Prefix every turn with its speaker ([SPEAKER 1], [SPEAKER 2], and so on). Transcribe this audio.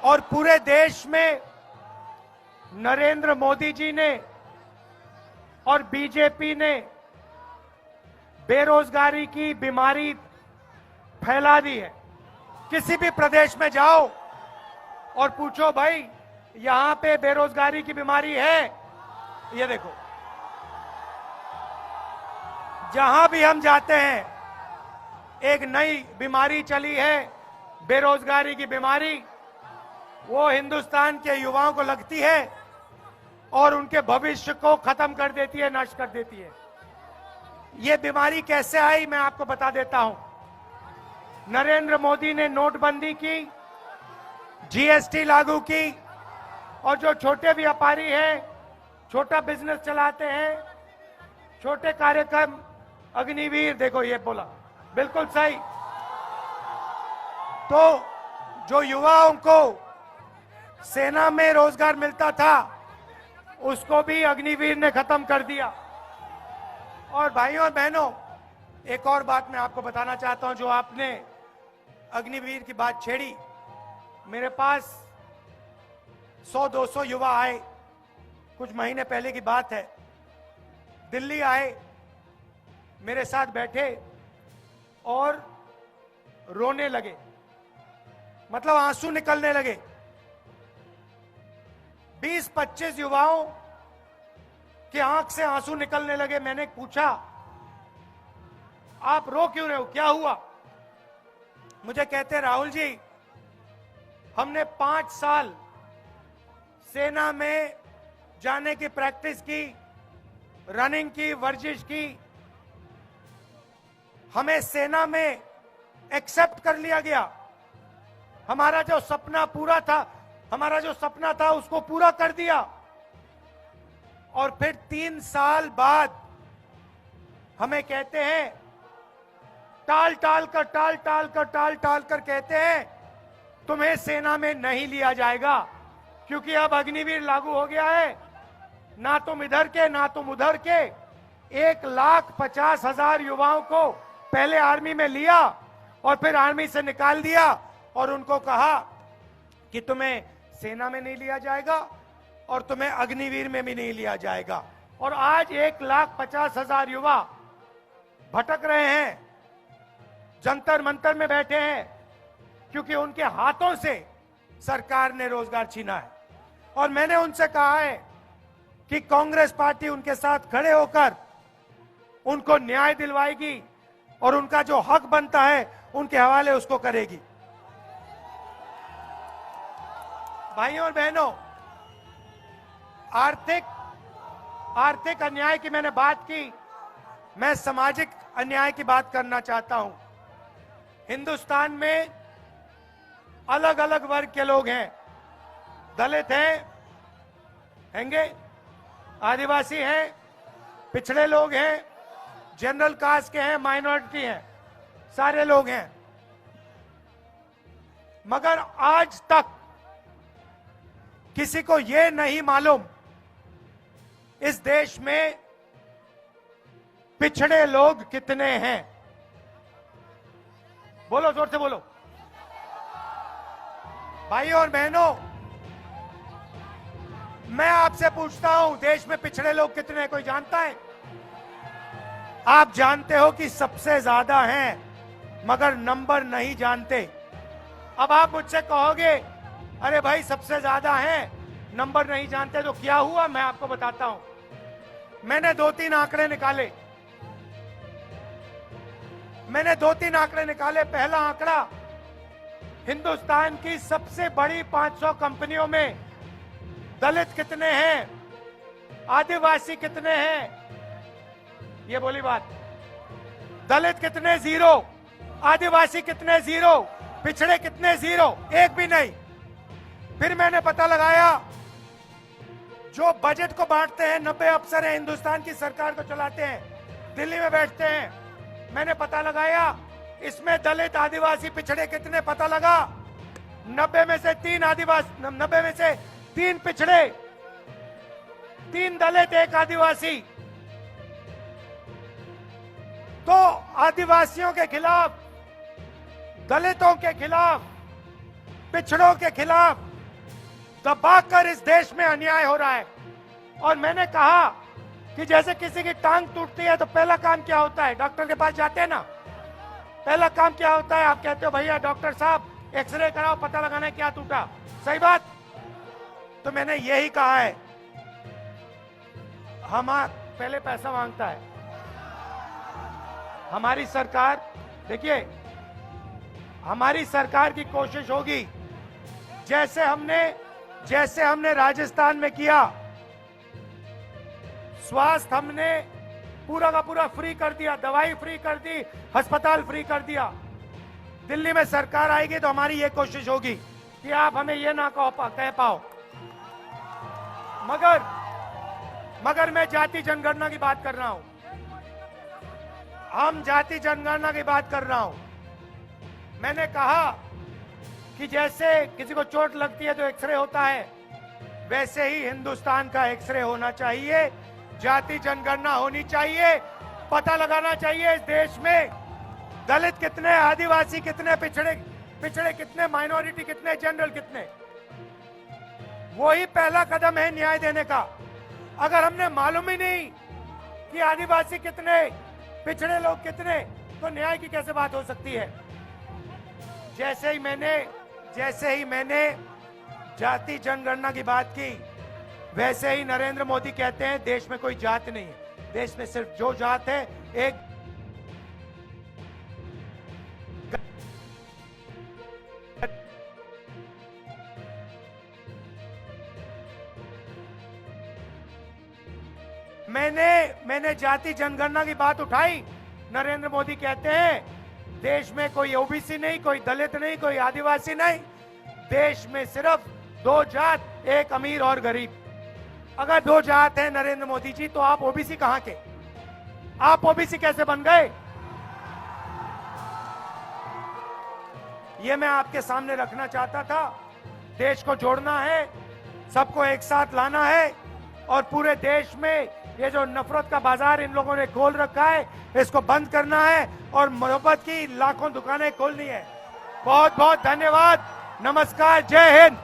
[SPEAKER 1] और पूरे देश में नरेंद्र मोदी जी ने और बीजेपी ने बेरोजगारी की बीमारी फैला दी है। किसी भी प्रदेश में जाओ और पूछो भाई यहां पे बेरोजगारी की बीमारी है, ये देखो जहां भी हम जाते हैं एक नई बीमारी चली है, बेरोजगारी की बीमारी। वो हिंदुस्तान के युवाओं को लगती है और उनके भविष्य को खत्म कर देती है, नष्ट कर देती है। ये बीमारी कैसे आई मैं आपको बता देता हूं। नरेंद्र मोदी ने नोटबंदी की, जीएसटी लागू की, और जो छोटे व्यापारी हैं, छोटा बिजनेस चलाते हैं, छोटे कार्यक्रम, अग्निवीर, देखो ये बोला बिल्कुल सही। तो जो युवाओं को सेना में रोजगार मिलता था उसको भी अग्निवीर ने खत्म कर दिया। और भाइयों और बहनों, एक और बात मैं आपको बताना चाहता हूं। जो आपने अग्निवीर की बात छेड़ी, मेरे पास 100-200 युवा आए, कुछ महीने पहले की बात है। दिल्ली आए, मेरे साथ बैठे और रोने लगे, मतलब आंसू निकलने लगे। 20-25 युवाओं की आंख से आंसू निकलने लगे। मैंने पूछा आप रो क्यों रहे हो, क्या हुआ? मुझे कहते राहुल जी हमने 5 साल सेना में जाने की प्रैक्टिस की, रनिंग की, वर्जिश की, हमें सेना में एक्सेप्ट कर लिया गया। हमारा जो सपना पूरा था, हमारा जो सपना था उसको पूरा कर दिया। और फिर 3 साल बाद हमें कहते हैं, टाल टाल कर कहते हैं तुम्हें सेना में नहीं लिया जाएगा, क्योंकि अब अग्निवीर लागू हो गया है। ना तुम इधर के ना तुम उधर के 1,50,000 युवाओं को पहले आर्मी में लिया और फिर आर्मी से निकाल दिया और उनको कहा कि तुम्हें सेना में नहीं लिया जाएगा और तुम्हें अग्निवीर में भी नहीं लिया जाएगा। और आज 1,50,000 युवा भटक रहे हैं, जंतर मंतर में बैठे हैं, क्योंकि उनके हाथों से सरकार ने रोजगार छीना है। और मैंने उनसे कहा है कि कांग्रेस पार्टी उनके साथ खड़े होकर उनको न्याय दिलवाएगी और उनका जो हक बनता है उनके हवाले उसको करेगी। भाइयों और बहनों, आर्थिक अन्याय की मैंने बात की, मैं सामाजिक अन्याय की बात करना चाहता हूं। हिंदुस्तान में अलग अलग वर्ग के लोग हैं। दलित हैं, आदिवासी हैं, पिछड़े लोग हैं, जनरल कास्ट के हैं, माइनॉरिटी हैं, सारे लोग हैं। मगर आज तक किसी को यह नहीं मालूम इस देश में पिछड़े लोग कितने हैं। बोलो, जोर से बोलो। भाइयों और बहनों, मैं आपसे पूछता हूं, देश में पिछड़े लोग कितने हैं, कोई जानता है? आप जानते हो कि सबसे ज्यादा हैं, मगर नंबर नहीं जानते। अब आप मुझसे कहोगे अरे भाई सबसे ज्यादा हैं, नंबर नहीं जानते, तो क्या हुआ? मैं आपको बताता हूं। मैंने 2-3 आंकड़े निकाले। पहला आंकड़ा, हिंदुस्तान की सबसे बड़ी 500 कंपनियों में दलित कितने हैं, आदिवासी कितने हैं? ये बोली बात। दलित कितने? 0। आदिवासी कितने? 0। पिछड़े कितने? 0, एक भी नहीं। फिर मैंने पता लगाया, जो बजट को बांटते हैं 90 अफसर हैं, हिंदुस्तान की सरकार को चलाते हैं, दिल्ली में बैठते हैं। मैंने पता लगाया इसमें दलित, आदिवासी, पिछड़े कितने, पता लगा 90 में से 3 आदिवासी, 90 में से 3 पिछड़े, 3 दलित, 1 आदिवासी। तो आदिवासियों के खिलाफ, दलितों के खिलाफ, पिछड़ों के खिलाफ दबाकर इस देश में अन्याय हो रहा है। और मैंने कहा कि जैसे किसी की टांग टूटती है तो पहला काम क्या होता है? डॉक्टर के पास जाते हैं ना, पहला काम क्या होता है? आप कहते हो भैया डॉक्टर साहब एक्सरे कराओ, पता लगाना है क्या टूटा। सही बात। तो मैंने यही कहा है, हम पहले पैसा मांगता है। हमारी सरकार, देखिए हमारी सरकार की कोशिश होगी, जैसे हमने राजस्थान में किया, स्वास्थ्य हमने पूरा का पूरा फ्री कर दिया, दवाई फ्री कर दी, अस्पताल फ्री कर दिया। दिल्ली में सरकार आएगी तो हमारी ये कोशिश होगी कि आप हमें ये ना कह पाओ। मगर मैं जाति जनगणना की बात कर रहा हूं। हम जाति जनगणना की बात कर रहा हूं। मैंने कहा कि जैसे किसी को चोट लगती है तो एक्सरे होता है, वैसे ही हिंदुस्तान का एक्सरे होना चाहिए, जाति जनगणना होनी चाहिए, पता लगाना चाहिए इस देश में दलित कितने, आदिवासी कितने, पिछड़े कितने, माइनॉरिटी कितने, जनरल कितने। वही पहला कदम है न्याय देने का। अगर हमने मालूम ही नहीं कि आदिवासी कितने, पिछड़े लोग कितने, तो न्याय की कैसे बात हो सकती है? जैसे ही मैंने जाति जनगणना की बात की, वैसे ही नरेंद्र मोदी कहते हैं देश में कोई जात नहीं है, देश में सिर्फ जो जात है एक। मैंने जाति जनगणना की बात उठाई, नरेंद्र मोदी कहते हैं देश में कोई ओबीसी नहीं, कोई दलित नहीं, कोई आदिवासी नहीं, देश में सिर्फ दो जात, एक अमीर और गरीब। अगर दो जात है नरेंद्र मोदी जी, तो आप ओबीसी कहां के? आप ओबीसी कैसे बन गए? ये मैं आपके सामने रखना चाहता था। देश को जोड़ना है, सबको एक साथ लाना है, और पूरे देश में ये जो नफरत का बाजार इन लोगों ने खोल रखा है, इसको बंद करना है और मोहब्बत की लाखों दुकानें खोलनी है। बहुत बहुत धन्यवाद। नमस्कार। जय हिंद।